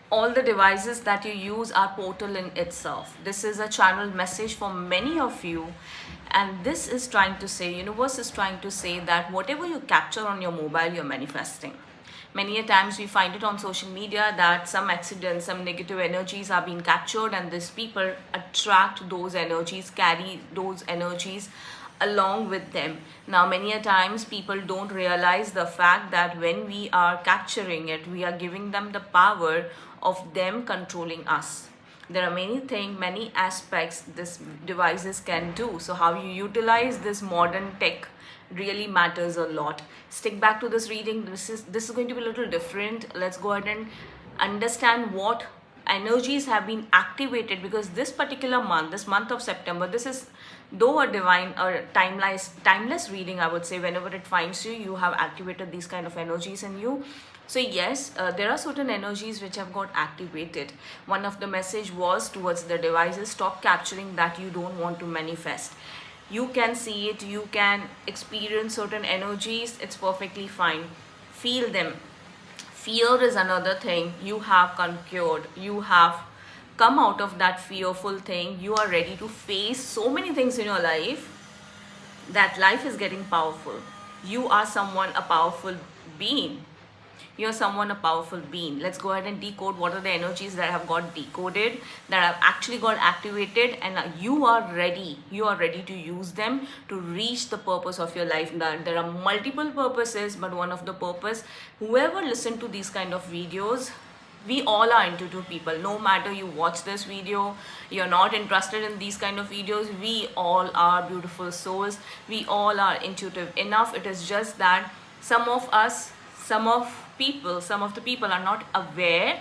All the devices that you use are portal in itself. This is a channeled message for many of you, and this is trying to say, universe is trying to say that whatever you capture on your mobile, you're manifesting. Many a times we find it on social media that some accidents, some negative energies are being captured, and these people attract those energies, carry those energies along with them. Now, many a times people don't realize the fact that when we are capturing it, we are giving them the power of them controlling us. There are many things, many aspects this devices can do. So how you utilize this modern tech really matters a lot. Stick back to this reading. This is going to be a little different. Let's go ahead and understand what energies have been activated, because this particular month, this month of September, this is though a divine or timeless reading, I would say. Whenever it finds you, you have activated these kind of energies in you. So yes, there are certain energies which have got activated. One of the message was towards the devices: stop capturing that you don't want to manifest. You can see it, you can experience certain energies, it's perfectly fine. Feel them. Fear is another thing you have conquered. You have come out of that fearful thing. You are ready to face so many things in your life, that life is getting powerful. You are someone, a powerful being. You're someone, a powerful being. Let's go ahead and decode what are the energies that have got decoded, that have actually got activated, and you are ready. You are ready to use them to reach the purpose of your life. There are multiple purposes, but one of the purpose, whoever listen to these kind of videos, we all are intuitive people. No matter you watch this video, you're not interested in these kind of videos, we all are beautiful souls. We all are intuitive enough. It is just that some of us, some of the people are not aware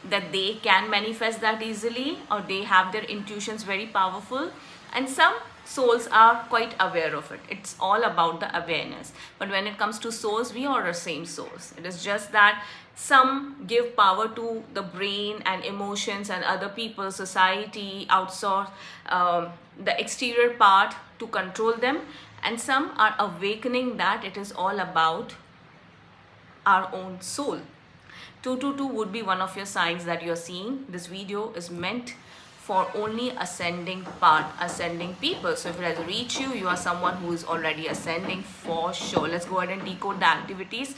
that they can manifest that easily, or they have their intuitions very powerful, and some souls are quite aware of it. It's all about the awareness. But when it comes to souls, we are the same souls. It is just that some give power to the brain and emotions and other people, society, outsource the exterior part to control them, and some are awakening that it is all about our own soul. 222 would be one of your signs that you're seeing. This video is meant for only ascending part, ascending people. So if it has reached you, you are someone who is already ascending for sure. Let's go ahead and decode the activities,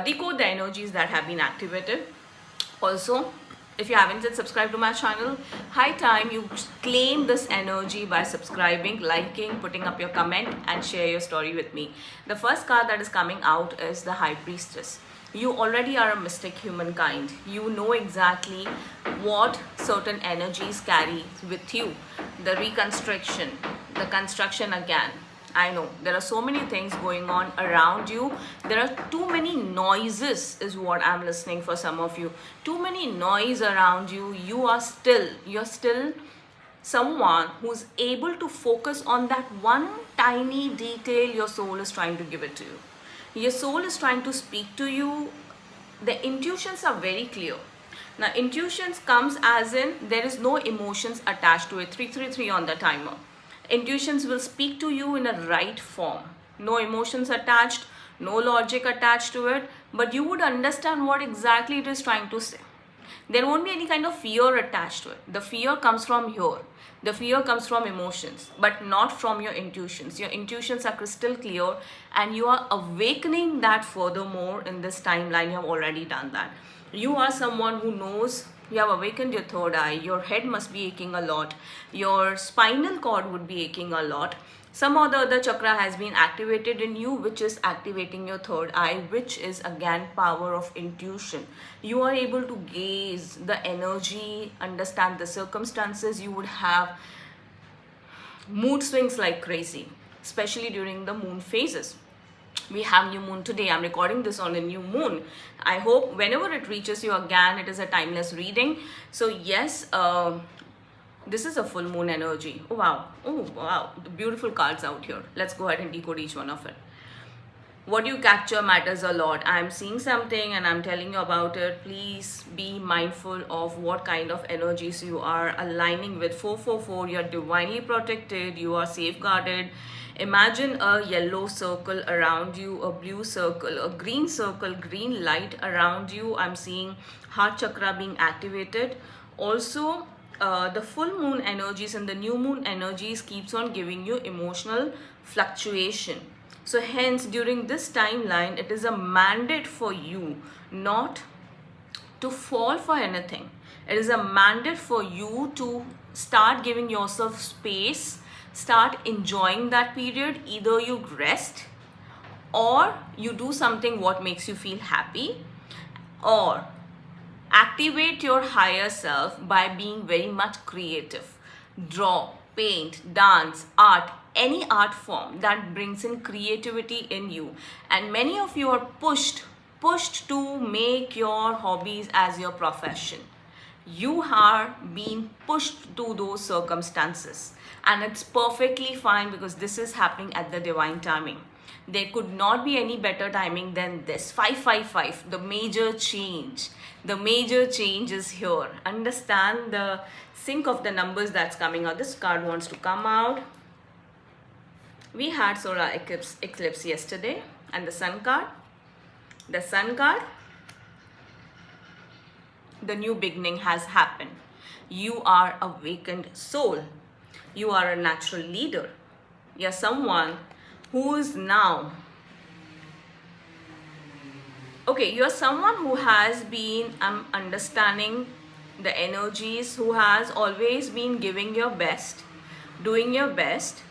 decode the energies that have been activated. Also, if you haven't yet subscribed to my channel, high time you claim this energy by subscribing, liking, putting up your comment, and share your story with me. The first card that is coming out is the High Priestess. You already are a mystic humankind. You know exactly what certain energies carry with you. The reconstruction, the construction again. I know there are so many things going on around you. There are too many noises is what I'm listening for some of you. Too many noise around you. You're still someone who's able to focus on that one tiny detail your soul is trying to give it to you. Your soul is trying to speak to you. The intuitions are very clear. Now, intuitions comes as in there is no emotions attached to it. 333 on the timer. Intuitions will speak to you in a right form. No emotions attached, no logic attached to it, but you would understand what exactly it is trying to say. There won't be any kind of fear attached to it. The fear comes from here. The fear comes from emotions, but not from your intuitions. Your intuitions are crystal clear, and you are awakening that furthermore in this timeline. You have already done that. You are someone who knows you have awakened your third eye. Your head must be aching a lot. Your spinal cord would be aching a lot. Some or the other chakra has been activated in you, which is activating your third eye, which is again power of intuition. You are able to gaze the energy, understand the circumstances. You would have mood swings like crazy, especially during the moon phases. We have new moon today. I'm recording this on a new moon. I hope whenever it reaches you again, it is a timeless reading. So yes, this is a full moon energy. Oh wow, the beautiful cards out here. Let's go ahead and decode each one of it. What you capture matters a lot. I'm seeing something and I'm telling you about it. Please be mindful of what kind of energies you are aligning with. 444, you're divinely protected, you are safeguarded. Imagine a yellow circle around you, a blue circle, a green circle, green light around you. I'm seeing heart chakra being activated. Also, the full moon energies and the new moon energies keeps on giving you emotional fluctuation. So hence, during this timeline, it is a mandate for you not to fall for anything. It is a mandate for you to start giving yourself space, start enjoying that period. Either you rest, or you do something what makes you feel happy, or activate your higher self by being very much creative. Draw, paint, dance, art, any art form that brings in creativity in you. And many of you are pushed to make your hobbies as your profession. You are being pushed to those circumstances, and it's perfectly fine, because this is happening at the divine timing. There could not be any better timing than this. 555, the major change. The major change is here. Understand the sync of the numbers that's coming out. This card wants to come out. We had solar eclipse yesterday, and the sun card. The sun card, the new beginning has happened. You are a awakened soul. You are a natural leader. You're someone who is now, okay, you're someone who has been understanding the energies, who has always been giving your best, doing your best,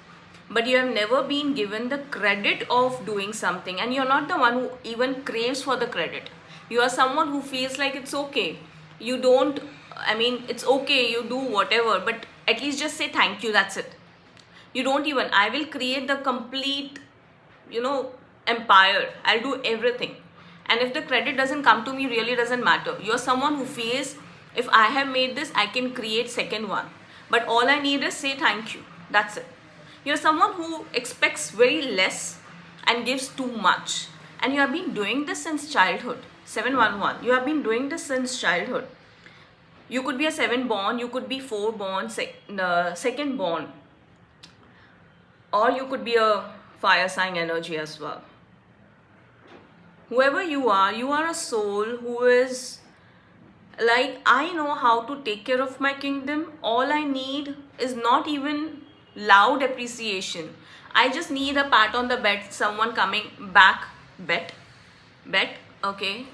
but you have never been given the credit of doing something, and you're not the one who even craves for the credit. You are someone who feels like it's okay. You don't, I mean, it's okay, you do whatever, but at least just say thank you, that's it. You don't even, I will create the complete, empire. I'll do everything. And if the credit doesn't come to me, really doesn't matter. You're someone who feels, if I have made this, I can create second one. But all I need is say thank you. That's it. You're someone who expects very less and gives too much. And you have been doing this since childhood. 711. You have been doing this since childhood. You could be a 7 born, you could be 4 born, second born. Or you could be a fire sign energy as well. Whoever you are a soul who is like, I know how to take care of my kingdom. All I need is not even loud appreciation. I just need a pat on the back, someone coming back, bet, okay.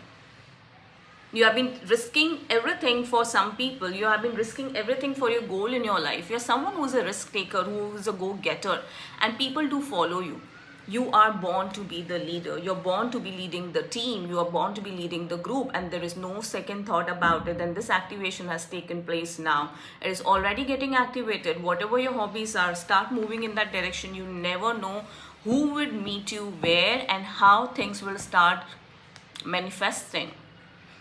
You have been risking everything for some people. You have been risking everything for your goal in your life. You're someone who's a risk taker, who is a go-getter, and people do follow you. You are born to be the leader. You're born to be leading the team. You are born to be leading the group, and there is no second thought about it. And this activation has taken place now. It is already getting activated. Whatever your hobbies are, start moving in that direction. You never know who would meet you where and how things will start manifesting.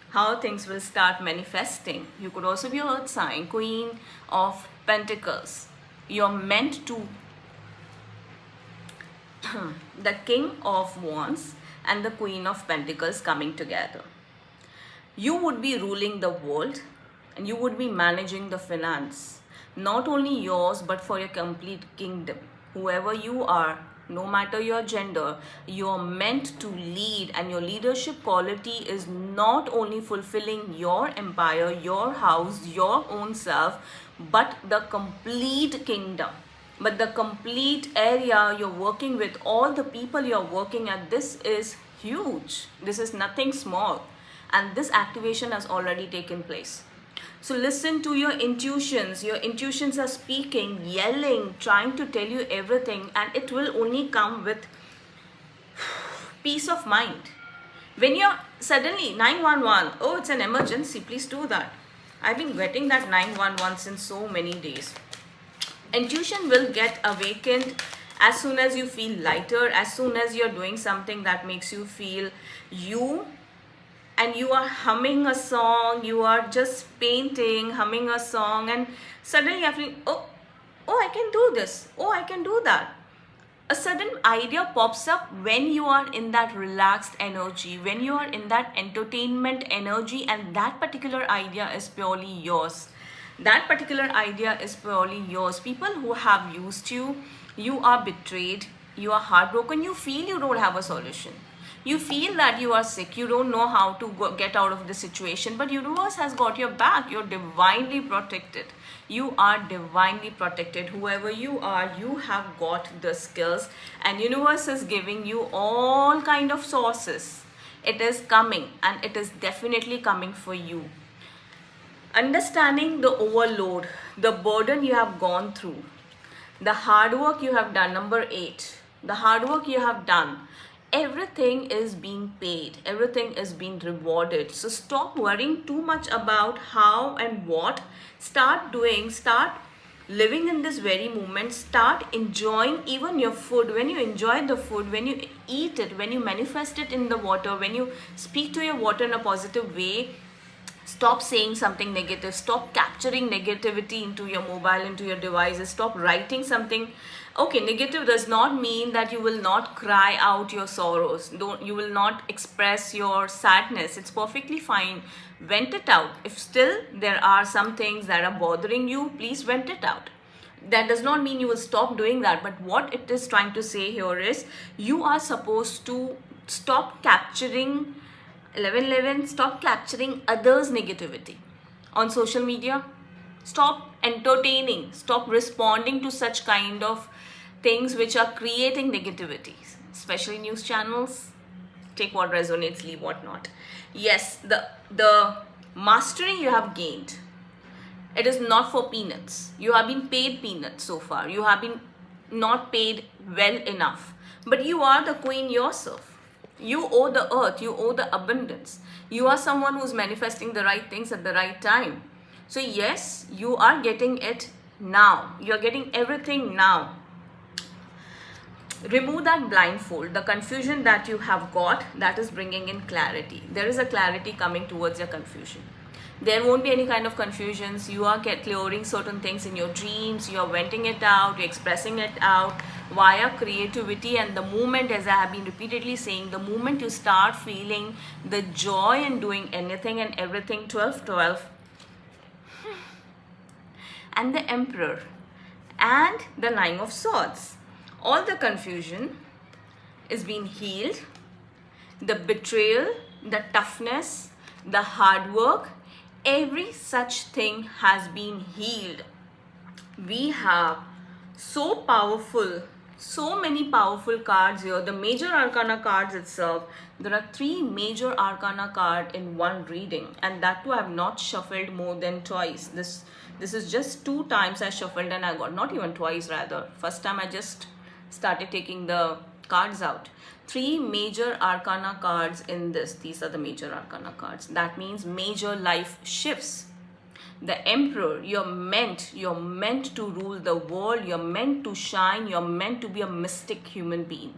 How things will start manifesting. You could also be an earth sign, Queen of Pentacles. You're meant to the King of Wands and the Queen of Pentacles coming together. You would be ruling the world, and you would be managing the finance, not only yours but for your complete kingdom. Whoever you are, no matter your gender, you're meant to lead, and your leadership quality is not only fulfilling your empire, your house, your own self, but the complete kingdom. But the complete area you're working with, all the people you're working at, this is huge. This is nothing small. And this activation has already taken place. So listen to your intuitions. Your intuitions are speaking, yelling, trying to tell you everything, and it will only come with peace of mind. When you're suddenly 911, oh, it's an emergency, please do that. I've been getting that 911 since so many days. Intuition will get awakened as soon as you feel lighter, as soon as you're doing something that makes you feel you, and you are humming a song, you are just painting, humming a song, and suddenly you're feeling, oh, I can do this, oh, I can do that. a sudden idea pops up when you are in that relaxed energy, when you are in that entertainment energy, and that particular idea is purely yours. That particular idea is purely yours. People who have used you, you are betrayed, you are heartbroken, you feel you don't have a solution. You feel that you are sick, you don't know how to get out of the situation, but universe has got your back. You're divinely protected. You are divinely protected. Whoever you are, you have got the skills, and universe is giving you all kind of sources. It is coming, and it is definitely coming for you. Understanding the overload, the burden you have gone through, the hard work you have done. Number 8, the hard work you have done, everything is being paid, everything is being rewarded. So stop worrying too much about how and what. Start doing, start living in this very moment. Start enjoying even your food. When you enjoy the food, when you eat it, when you manifest it in the water, when you speak to your water in a positive way, stop saying something negative. Stop capturing negativity into your mobile, into your devices. Stop writing something. Okay, negative does not mean that you will not cry out your sorrows. You will not express your sadness. It's perfectly fine. Vent it out. If still there are some things that are bothering you, please vent it out. That does not mean you will stop doing that, but what it is trying to say here is you are supposed to stop capturing 1111, stop capturing others' negativity on social media. Stop entertaining, stop responding to such kind of things which are creating negativities, especially news channels. Take what resonates, leave what not. Yes, the mastery you have gained, it is not for peanuts. You have been paid peanuts so far. You have been not paid well enough. But you are the queen yourself. You owe the earth, you owe the abundance. You are someone who's manifesting the right things at the right time. So yes, you are getting it now. You are getting everything now. Remove that blindfold, the confusion that you have got, that is bringing in clarity. There is a clarity coming towards your confusion. There won't be any kind of confusions. You are clearing certain things in your dreams. You are venting it out, you're expressing it out via creativity. And the moment, as I have been repeatedly saying, the moment you start feeling the joy in doing anything and everything, 12-12, and the Emperor, and the Nine of Swords, all the confusion is being healed. The betrayal, the toughness, the hard work, every such thing has been healed. We have so powerful, so many powerful cards here. The major arcana cards itself, there are 3 major arcana cards in one reading, and that too I have not shuffled more than twice. This is just 2 times I shuffled and I got, not even twice rather. First time I just started taking the cards out. 3 major arcana cards in this. These are the major arcana cards. That means major life shifts. The Emperor, you're meant to rule the world. You're meant to shine. You're meant to be a mystic human being.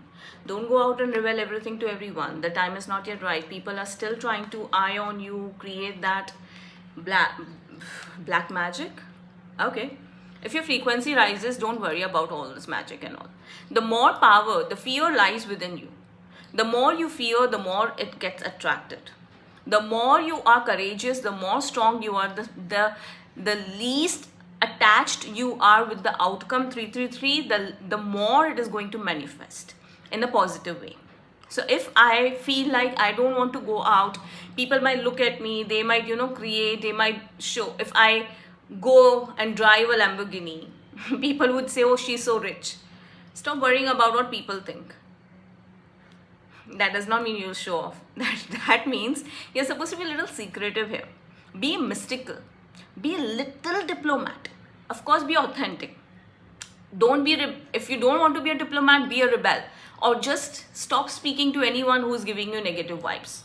Don't go out and reveal everything to everyone. The time is not yet right. People are still trying to eye on you, create that black magic. Okay. If your frequency rises, don't worry about all this magic and all. The more power, the fear lies within you. The more you fear, the more it gets attracted. The more you are courageous, the more strong you are, the least attached you are with the outcome 333, the more it is going to manifest in a positive way. So if I feel like I don't want to go out, people might look at me, they might, create, they might show. If I go and drive a Lamborghini, people would say, oh, she's so rich. Stop worrying about what people think. That does not mean you'll show off. That means you're supposed to be a little secretive here. Be mystical. Be a little diplomat. Of course, be authentic. If you don't want to be a diplomat, be a rebel. Or just stop speaking to anyone who is giving you negative vibes.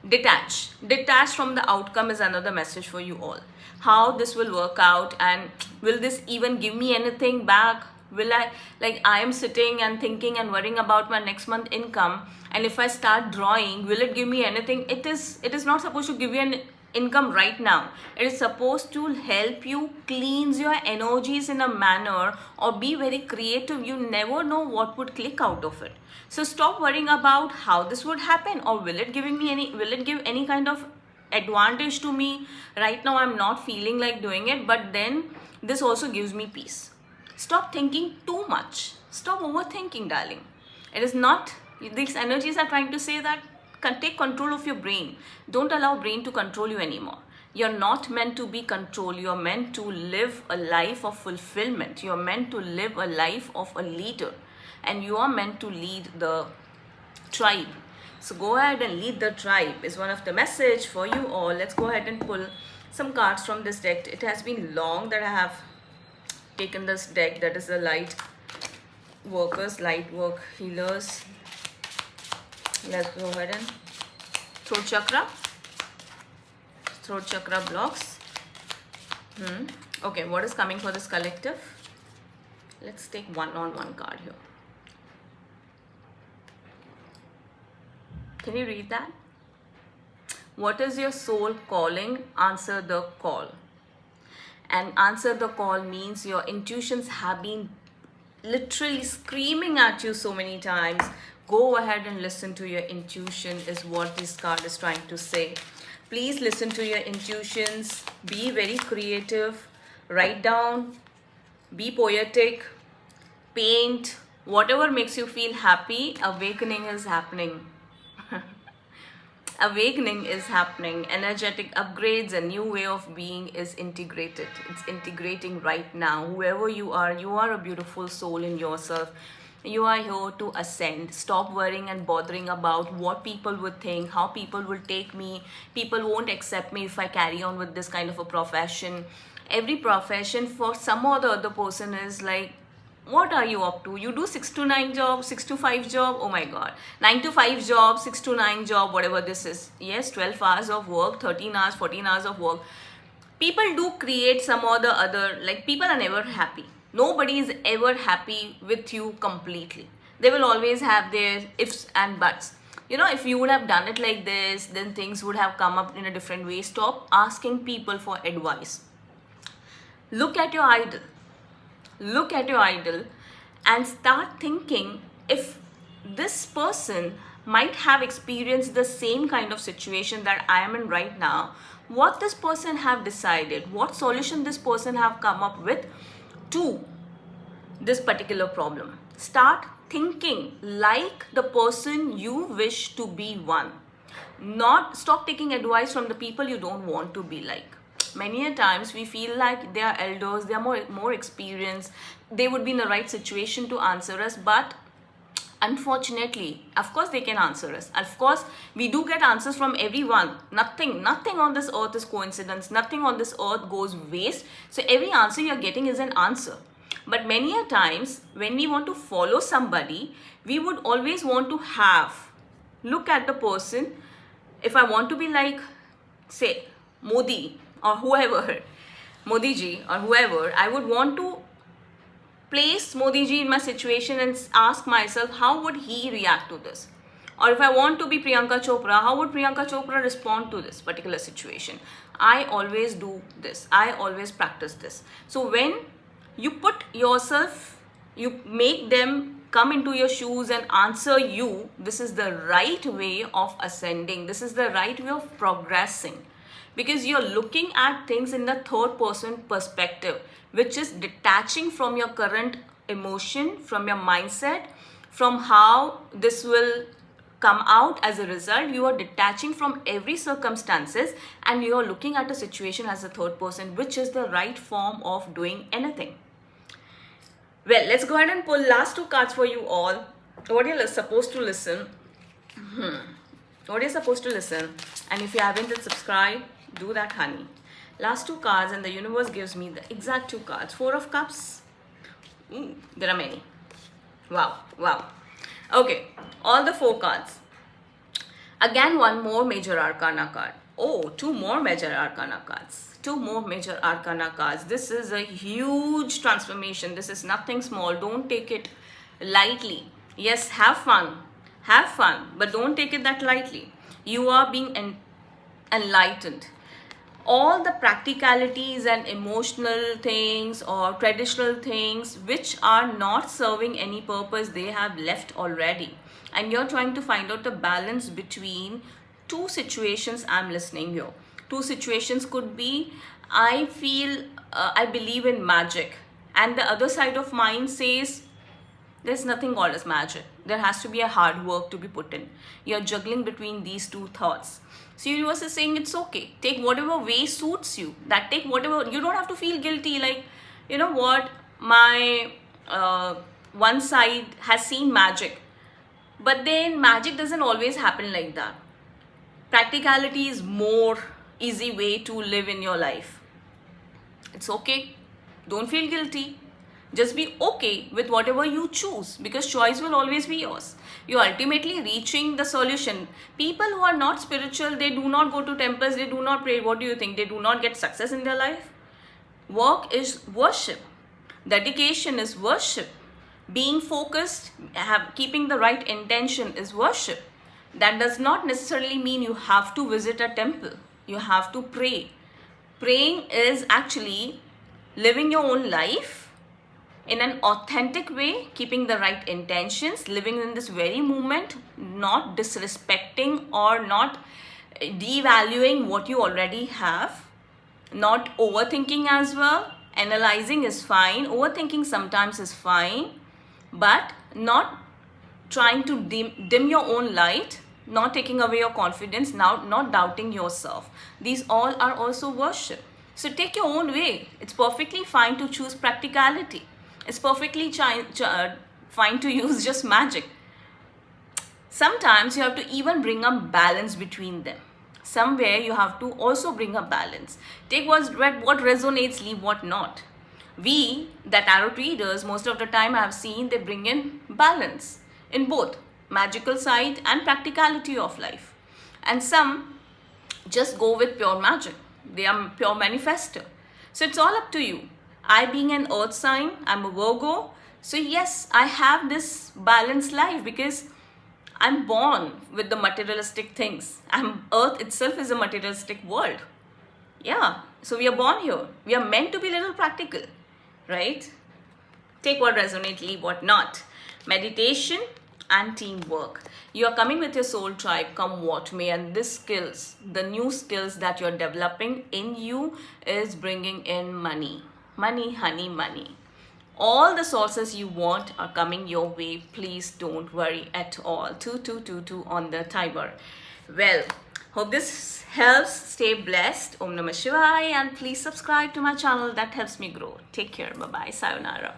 Detach. Detach from the outcome is another message for you all. How this will work out, and will this even give me anything back? Will I am sitting and thinking and worrying about my next month income, and if I start drawing, will it give me anything? It is not supposed to give you income right now. It is supposed to help you cleanse your energies in a manner or be very creative. You never know what would click out of it. So stop worrying about how this would happen, or will it give any kind of advantage to me. Right now I'm not feeling like doing it, but then this also gives me peace. Stop thinking too much. Stop overthinking, darling. It is not, these energies are trying to say that take control of your brain. Don't allow brain to control you anymore. You're not meant to be controlled. You're meant to live a life of fulfillment. You're meant to live a life of a leader, and you are meant to lead the tribe. So go ahead and lead the tribe is one of the message for you all. Let's go ahead and pull some cards from this deck. It has been long that I have taken this deck, that is the light workers, light work healers. Let's go ahead and throat chakra blocks. Okay, what is coming for this collective? Let's take one-on-one card here. Can you read that? What is your soul calling? Answer the call. And answer the call means your intuitions have been literally screaming at you so many times. Go ahead and listen to your intuition is what this card is trying to say. Please listen to your intuitions. Be very creative. Write down. Be poetic. Paint. Whatever makes you feel happy. Awakening is happening. Awakening is happening. Energetic upgrades, a new way of being is integrated. It's integrating right now. Whoever you are a beautiful soul in yourself. You are here to ascend. Stop worrying and bothering about what people would think, how people will take me. People won't accept me if I carry on with this kind of a profession. Every profession for some or the other person is like, what are you up to? You do 6 to 9 job, 6 to 5 job, oh my god. 9 to 5 job, 6 to 9 job, whatever this is. Yes, 12 hours of work, 13 hours, 14 hours of work. People do create some or the other, like people are never happy. Nobody is ever happy with you completely. They will always have their ifs and buts. You know, if you would have done it like this, then things would have come up in a different way. Stop asking people for advice. Look at your idol. Look at your idol and start thinking, if this person might have experienced the same kind of situation that I am in right now, what this person have decided, what solution this person have come up with to this particular problem. Start thinking like the person you wish to be one. Not stop taking advice from the people you don't want to be like. Many a times we feel like they are elders, they are more experienced, they would be in the right situation to answer us, but unfortunately, of course they can answer us. Of course, we do get answers from everyone. Nothing on this earth is coincidence. Nothing on this earth goes waste. So every answer you're getting is an answer. But many a times, when we want to follow somebody, we would always want to look at the person. If I want to be like, say, Modi or whoever, Modi ji or whoever, I would want to place Modi ji in my situation and ask myself, how would he react to this? Or if I want to be Priyanka Chopra, how would Priyanka Chopra respond to this particular situation? I always do this. I always practice this. So when you put yourself, you make them come into your shoes and answer you, this is the right way of ascending. This is the right way of progressing. Because you're looking at things in the third person perspective, which is detaching from your current emotion, from your mindset, from how this will come out as a result. You are detaching from every circumstances and you are looking at a situation as a third person, which is the right form of doing anything. Well, let's go ahead and pull last 2 cards for you all. What you're supposed to listen. What you're supposed to listen. And if you haven't then subscribe, do that, honey. Last 2 cards, and the universe gives me the exact 2 cards. 4 of Cups. There are many. Wow. Okay, all the 4 cards. Again, one more major arcana card. Oh, 2 more major arcana cards. 2 more major arcana cards. This is a huge transformation. This is nothing small. Don't take it lightly. Yes, have fun, but don't take it that lightly. You are being enlightened. all the practicalities and emotional things or traditional things which are not serving any purpose, they have left already. And you're trying to find out the balance between two situations. I'm listening here. Two situations could be, I feel, I believe in magic, and the other side of mind says, there's nothing called as magic. There has to be a hard work to be put in. You're juggling between these two thoughts. So universe is saying it's okay. Take whatever way suits you. That take whatever, you don't have to feel guilty like, you know what, my one side has seen magic. But then magic doesn't always happen like that. Practicality is more easy way to live in your life. It's okay. Don't feel guilty. Just be okay with whatever you choose, because choice will always be yours. You're ultimately reaching the solution. People who are not spiritual, they do not go to temples, they do not pray. What do you think? They do not get success in their life? Work is worship. Dedication is worship. Being focused, keeping the right intention is worship. That does not necessarily mean you have to visit a temple. You have to pray. Praying is actually living your own life in an authentic way, keeping the right intentions, living in this very moment, not disrespecting or not devaluing what you already have, not overthinking as well. Analyzing is fine, overthinking sometimes is fine, but not trying to dim your own light, not taking away your confidence, now not doubting yourself. These all are also worship. So take your own way. It's perfectly fine to choose practicality. It's perfectly fine to use just magic. Sometimes you have to even bring a balance between them. Somewhere you have to also bring a balance. Take what resonates, leave what not. We, the tarot readers, most of the time I have seen they bring in balance in both magical side and practicality of life. And some just go with pure magic. They are pure manifester. So it's all up to you. I, being an earth sign, I'm a Virgo. So yes, I have this balanced life because I'm born with the materialistic things. Earth itself is a materialistic world. Yeah, so we are born here. We are meant to be a little practical, right? Take what resonates, leave what not. Meditation and teamwork. You are coming with your soul tribe, come what may, and this skills, the new skills that you're developing in you is bringing in money. Money, honey, money. All the sources you want are coming your way. Please don't worry at all. 2222 on the timer. Well, hope this helps. Stay blessed. Om Namah Shivaya, and please subscribe to my channel. That helps me grow. Take care. Bye-bye. Sayonara.